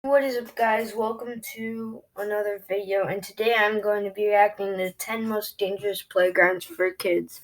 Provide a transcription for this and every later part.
What is up, guys? Welcome to another video, and today I'm going to be reacting to 10 most dangerous playgrounds for kids.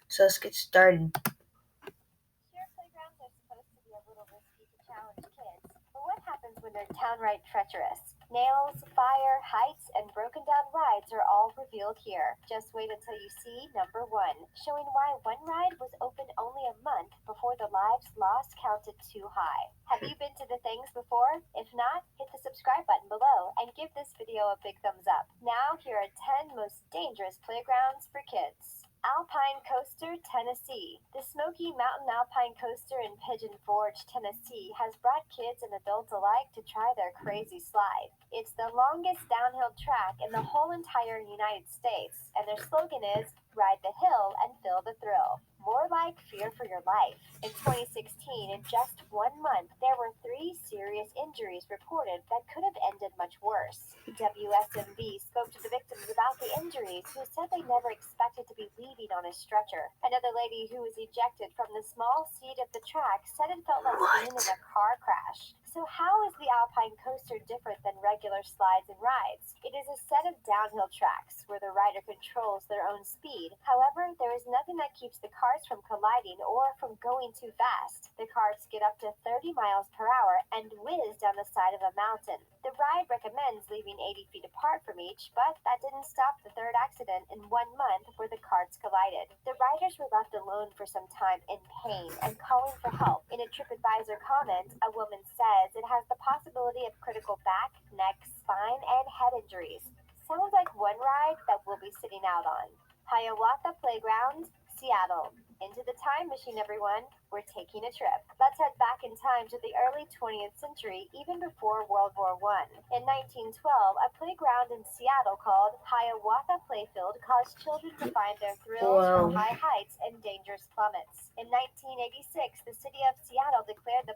So let's get started. Sure, playgrounds are supposed to be a little risky to challenge kids, but what happens when they're downright treacherous? Nails, fire, heights, and broken down rides are all revealed here. Just wait until you see number 1, showing why one ride was open only a month before the lives lost counted too high. Have you been to the things before? If not, hit the subscribe button below and give this video a big thumbs up. Now here are 10 most dangerous playgrounds for kids. Alpine Coaster, Tennessee. The Smoky Mountain Alpine Coaster in Pigeon Forge, Tennessee has brought kids and adults alike to try their crazy slide. It's the longest downhill track in the whole entire United States, and their slogan is, "Ride the hill and feel the thrill." More like fear for your life. In 2016, in just 1 month, there were 3 serious injuries reported that could have ended much worse. WSMV spoke to the victims about the injuries, who said they never expected to be leaving on a stretcher. Another lady who was ejected from the small seat of the track said it felt like being in a car crash. So how is the Alpine Coaster different than regular slides and rides? It is a set of downhill tracks where the rider controls their own speed. However, there is nothing that keeps the cars from colliding or from going too fast. The cars get up to 30 miles per hour and whiz down the side of a mountain. The ride recommends leaving 80 feet apart from each, but that didn't stop the third accident in 1 month where the cars collided. The riders were left alone for some time in pain and calling for help. In a TripAdvisor comment, a woman says it has the possibility of critical back, neck, spine, and head injuries. Sounds like one ride that we'll be sitting out on. Hiawatha Playground, Seattle. Into the time machine, everyone. We're taking a trip. Let's head back in time to the early 20th century, even before World War I. In 1912, a playground in Seattle called Hiawatha Playfield caused children to find their thrills from Wow. high heights and dangerous plummets. In 1986, the city of Seattle declared the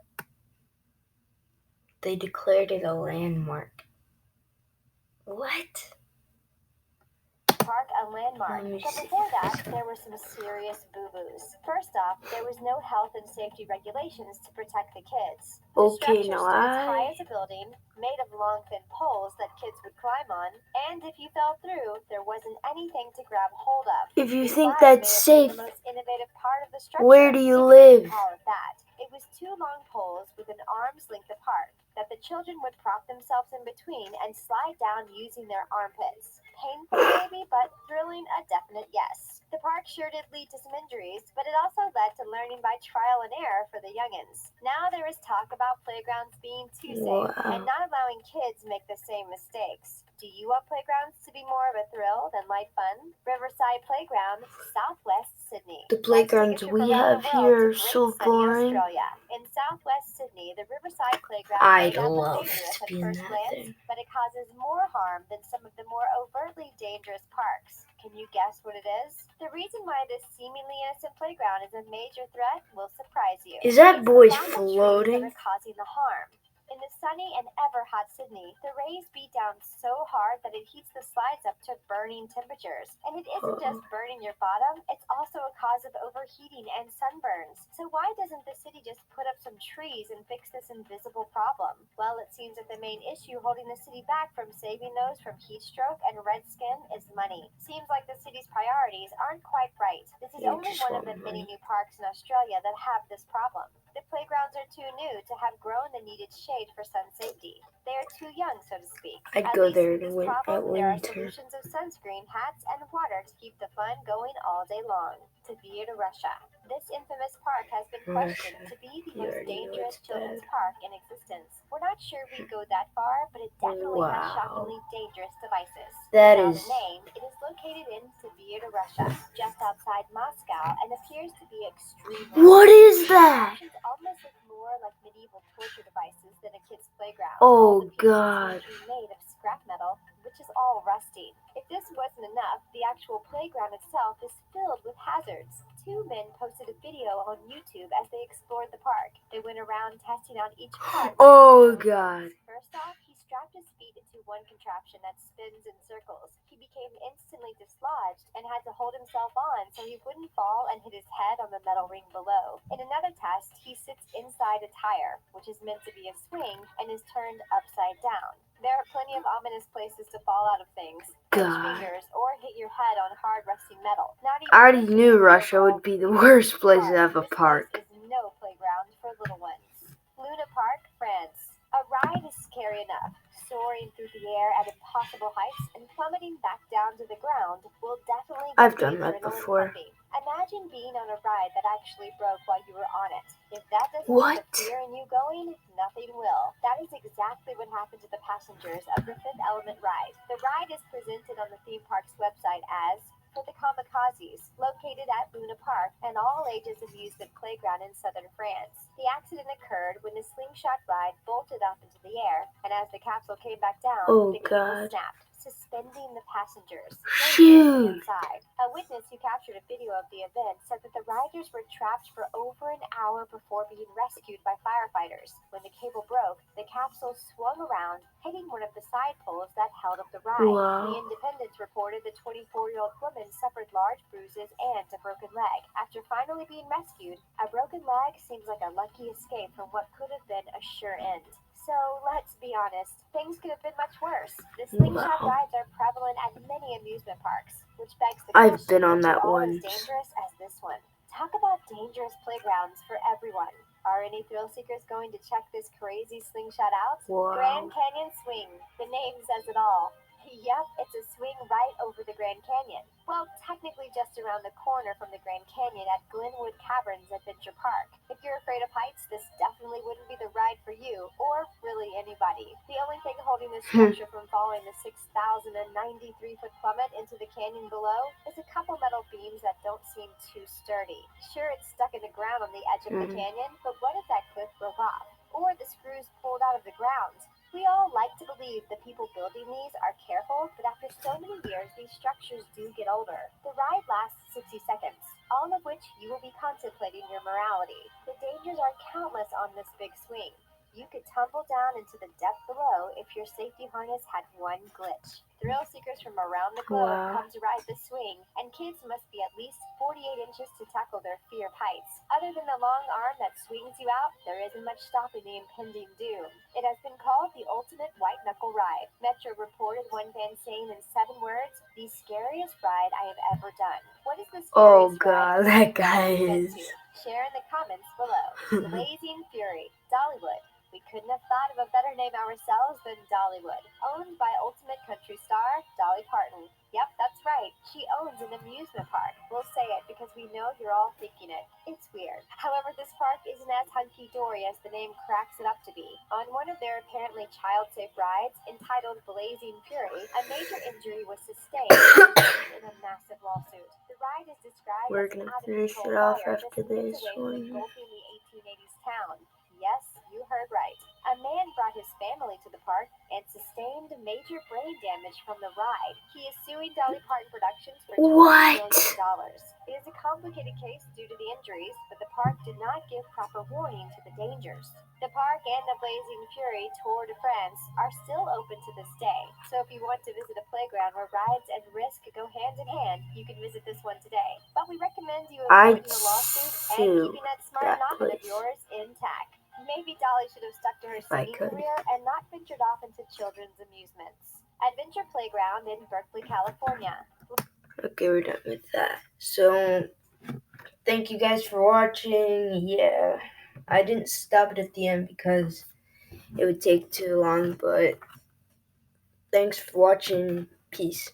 They declared it a landmark. What? park a landmark. But before that, there were some serious boo-boos. First off, there was no health and safety regulations to protect the kids. The Okay, structure now stood as high as a building, made of long, thin poles that kids would climb on, and if you fell through, there wasn't anything to grab hold of. if you The think slide that's may have safe, been the most innovative part of the structure. where do you If live? can call it that. It was 2 long poles with an arm's length apart that the children would prop themselves in between and slide down using their armpits. Painful maybe, but thrilling a definite yes. The park sure did lead to some injuries, but it also led to learning by trial and error for the youngins. Now there is talk about playgrounds being too safe and Wow. not allowing kids make the same mistakes. Do you want playgrounds to be more of a thrill than light fun? Riverside Playground, Southwest Sydney. The playgrounds we have here are so boring. Australia. In Southwest Sydney, the Riverside Playground may I'd not look love dangerous to at be in first that glance, thing. but it causes more harm than some of the more overtly dangerous parks. Can you guess what it is? The reason why this seemingly innocent playground is a major threat will surprise you. Is that It's boy the lack of trees that floating? are causing the harm. In the sunny and ever-hot Sydney, the rays beat down so hard that it heats the slides up to burning temperatures. And it isn't just burning your bottom, it's also a cause of overheating and sunburns. So why doesn't the city just put up some trees and fix this invisible problem? Well, it seems that the main issue holding the city back from saving those from heat stroke and red skin is money. Seems like the city's priorities aren't quite right. This is You only just one of want the many money. new parks in Australia that have this problem. The playgrounds are too new to have grown the needed shade for sun safety. They are too young, so to speak. I'd At go least there for this at problem, there are winter. solutions of sunscreen, hats, and water to keep the fun going all day long. Tver to Russia. This infamous park has been questioned Russia. to be the You most already know dangerous it's children's bad. park in existence. We're not sure we'd go that far, but it definitely has Wow. shockingly dangerous devices. That Without is. a name, it is located in Tver to Russia, just outside Moscow, and appears to be extremely. What is that? Options almost look more like medieval torture devices than a kid's playground. Oh, All the pieces God. seem to be made of scrap metal, which is all rusting. If this wasn't enough, the actual playground itself is filled with hazards. 2 men posted a video on YouTube as they explored the park. They went around testing out each part. Oh, God. First off, he strapped his feet into one contraption that spins in circles. He became instantly dislodged and had to hold himself on so he wouldn't fall and hit his head on the metal ring below. In another test, he sits inside a tire, which is meant to be a swing, and is turned upside down. There are plenty of ominous places to fall out of things, punch God. fingers, or hit your head on hard rusty metal. Not even I already knew Russia would be the worst place to have a This park. place is no playground for little ones. Luna Park, France. A ride is scary enough. Soaring through the air at impossible heights and plummeting back down to the ground will definitely get I've the done that adrenaline before. pumping. Imagine being on a ride that actually broke while you were on it. If that doesn't What? get the fear in you going, nothing will. That is exactly what happened to the passengers of the Fifth Element ride. The ride is presented on the theme park's website as for the Kamikazes, located at Luna Park, an all-ages amusement playground in southern France. The accident occurred when the slingshot ride bolted up into the air, and as the capsule came back down, Oh, the cable God. snapped, suspending the passengers Shoot. inside. A witness who captured a video of the event said that the riders were trapped for over an hour before being rescued by firefighters. When the cable broke, the capsule swung around, hitting one of the side poles that held up the ride. The Wow. Independent reported the 24-year-old woman suffered large bruises and a broken leg. After finally being rescued, a broken leg seems like a lucky escape from what could have been a sure end. So let's be honest, things could have been much worse. The slingshot Wow. rides are prevalent at many amusement parks, which begs the I've question, been on is it that all once. as dangerous as this one? Talk about dangerous playgrounds for everyone. Are any thrill seekers going to check this crazy slingshot out? Grand Wow. Canyon Swing. The name says it all. Yep, it's a swing right over the Grand Canyon. Well, technically just around the corner from the Grand Canyon at Glenwood Caverns Adventure Park. If you're afraid of heights, this definitely wouldn't be the ride for you, or really anybody. The only thing holding this structure from falling the 6,093-foot plummet into the canyon below is a couple metal beams that don't seem too sturdy. Sure, it's stuck in the ground on the edge of the canyon, but what if that cliff broke off? Or the screws pulled out of the ground? We all like to believe the people building these are careful, but after so many years, these structures do get older. The ride lasts 60 seconds, all of which you will be contemplating your morality. The dangers are countless on this big swing. You could tumble down into the depth below if your safety harness had one glitch. Thrill seekers from around the globe Wow. come to ride the swing, and kids must be at least 48 inches to tackle their fear of heights. Other than the long arm that swings you out, there isn't much stopping the impending doom. It has been called the ultimate white knuckle ride. Metro reported one fan saying in 7 words, the scariest ride I have ever done. What is the Oh, scariest God. ride That guy you've been is. to? Share in the comments below. Blazing Fury, Dollywood. We couldn't have thought of a better name ourselves than Dollywood. Owned by ultimate country star Dolly Parton. Yep, that's right. She owns an amusement park. We'll say it because we know you're all thinking it. It's weird. However, this park isn't as hunky-dory as the name cracks it up to be. On one of their apparently child-safe rides, entitled Blazing Fury, a major injury was sustained in a massive lawsuit. The ride is described We're as an gonna finish out-of-control it off fire after that splits this away from one. engulfing the 1880s town. Yes, you heard right. A man brought his family to the park and sustained major brain damage from the ride. He is suing Dolly Parton Productions for $20 What? million. It is a complicated case due to the injuries, but the park did not give proper warning to the dangers. The park and the Blazing Fury Tour de France are still open to this day. So if you want to visit a playground where rides and risk go hand in hand, you can visit this one today. But we recommend you I'd avoiding a lawsuit and sue keeping that smart that noggin of place yours intact. Maybe Dolly should have stuck to her if I singing could. career and not ventured off into children's amusements. Adventure Playground in Berkeley, California. Okay, we're done with that. So, thank you guys for watching. Yeah, I didn't stop it at the end because it would take too long, but thanks for watching. Peace.